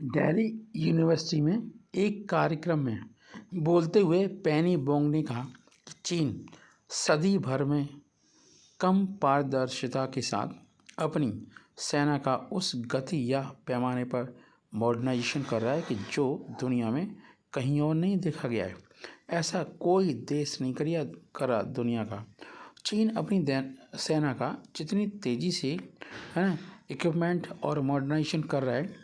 Delhi university में एक कार्यक्रम में बोलते हुए पेनी बोंग ने कहा कि चीन सदी भर में कम पारदर्शिता के साथ अपनी सेना का उस गति या पैमाने पर मॉडर्नाइजेशन कर रहा है कि जो दुनिया में कहीं और नहीं देखा गया है। ऐसा कोई देश नहीं करा दुनिया का। चीन अपनी सेना का जितनी तेज़ी से है ना इक्विपमेंट और मॉडर्नाइजेशन कर रहा है,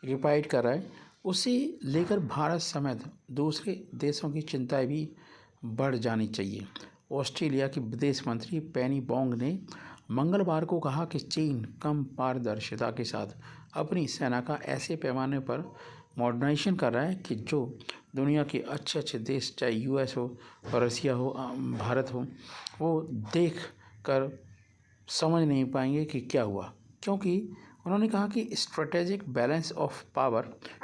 इक्विपाइड कर रहा है, उसे लेकर भारत समेत दूसरे देशों की चिंताएं भी बढ़ जानी चाहिए। ऑस्ट्रेलिया की विदेश मंत्री पेनी बोंग ने मंगलवार को कहा कि चीन कम पारदर्शिता के साथ अपनी सेना का ऐसे पैमाने पर मॉडर्नाइजेशन कर रहा है कि जो दुनिया के अच्छे अच्छे देश, चाहे यूएस हो, रसिया हो, भारत हो, वो देख कर समझ नहीं पाएंगे कि क्या हुआ। क्योंकि उन्होंने कहा कि स्ट्रेटेजिक बैलेंस ऑफ पावर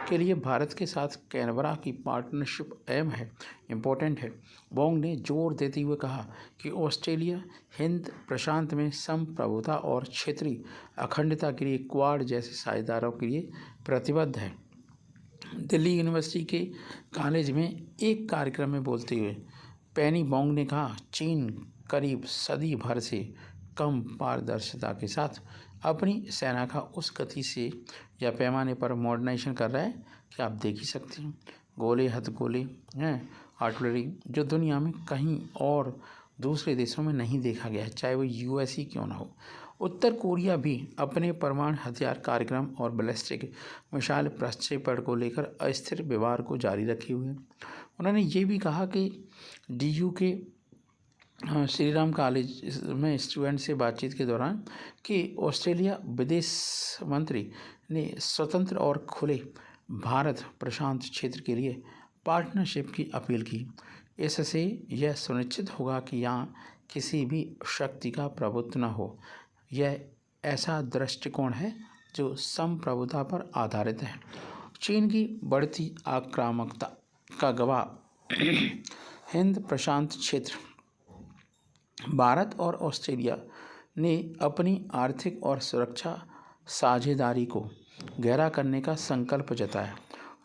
के लिए भारत के साथ कैनबरा की पार्टनरशिप अहम है, इम्पोर्टेंट है। बोंग ने जोर देते हुए कहा कि ऑस्ट्रेलिया हिंद प्रशांत में संप्रभुता और क्षेत्रीय अखंडता के लिए क्वाड जैसे साझेदारों के लिए प्रतिबद्ध है। दिल्ली यूनिवर्सिटी के कॉलेज में एक कार्यक्रम में बोलते हुए पेनी बोंग ने कहा, चीन करीब सदी भर से कम पारदर्शिता के साथ अपनी सेना का उस गति से या पैमाने पर मॉडर्नाइजेशन कर रहा है कि आप देख ही सकते हैं। गोले हथगोले हैं, आर्टिलरी, जो दुनिया में कहीं और दूसरे देशों में नहीं देखा गया है, चाहे वो यूएस ही क्यों ना हो। उत्तर कोरिया भी अपने परमाणु हथियार कार्यक्रम और बैलिस्टिक मिसाइल प्रक्षेपण को लेकर अस्थिर व्यवहार को जारी रखे हुए हैं। उन्होंने ये भी कहा कि डीयू के श्री राम कॉलेज में स्टूडेंट से बातचीत के दौरान कि ऑस्ट्रेलिया विदेश मंत्री ने स्वतंत्र और खुले भारत प्रशांत क्षेत्र के लिए पार्टनरशिप की अपील की। इससे यह सुनिश्चित होगा कि यहाँ किसी भी शक्ति का प्रभुत्व न हो। यह ऐसा दृष्टिकोण है जो संप्रभुता पर आधारित है। चीन की बढ़ती आक्रामकता का गवाह हिंद प्रशांत क्षेत्र, भारत और ऑस्ट्रेलिया ने अपनी आर्थिक और सुरक्षा साझेदारी को गहरा करने का संकल्प जताया।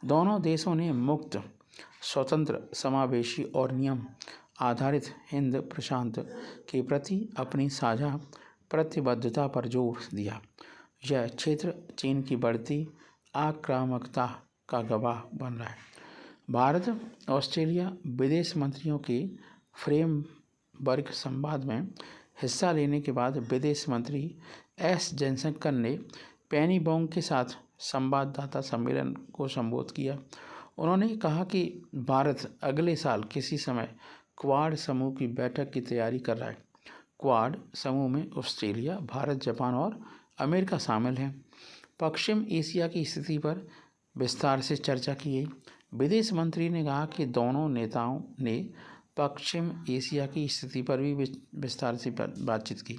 दोनों देशों ने मुक्त, स्वतंत्र, समावेशी और नियम आधारित हिंद प्रशांत के प्रति अपनी साझा प्रतिबद्धता पर जोर दिया। यह क्षेत्र चीन की बढ़ती आक्रामकता का गवाह बन रहा है। भारत ऑस्ट्रेलिया विदेश मंत्रियों के फ्रेमवर्क संवाद में हिस्सा लेने के बाद विदेश मंत्री एस जयशंकर ने पेनी बोंग के साथ संवाददाता सम्मेलन को संबोधित किया। उन्होंने कहा कि भारत अगले साल किसी समय क्वाड समूह की बैठक की तैयारी कर रहा है। क्वाड समूह में ऑस्ट्रेलिया, भारत, जापान और अमेरिका शामिल हैं। पश्चिम एशिया की स्थिति पर विस्तार से चर्चा की गई। विदेश मंत्री ने कहा कि दोनों नेताओं ने पश्चिम एशिया की स्थिति पर भी विस्तार से बातचीत की।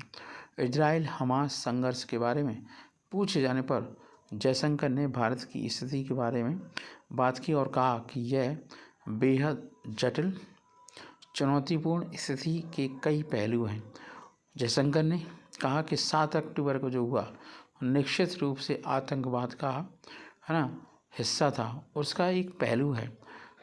इजराइल हमास संघर्ष के बारे में पूछे जाने पर जयशंकर ने भारत की स्थिति के बारे में बात की और कहा कि यह बेहद जटिल, चुनौतीपूर्ण स्थिति के कई पहलू हैं। जयशंकर ने कहा कि 7 अक्टूबर को जो हुआ निश्चित रूप से आतंकवाद का हिस्सा था, उसका एक पहलू है।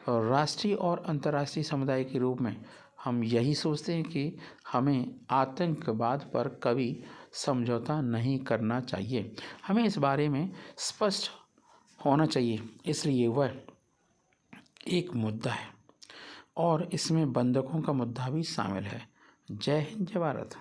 और राष्ट्रीय और अंतर्राष्ट्रीय समुदाय के रूप में हम यही सोचते हैं कि हमें आतंकवाद पर कभी समझौता नहीं करना चाहिए। हमें इस बारे में स्पष्ट होना चाहिए। इसलिए वह एक मुद्दा है और इसमें बंधकों का मुद्दा भी शामिल है। जय हिंद, जय भारत।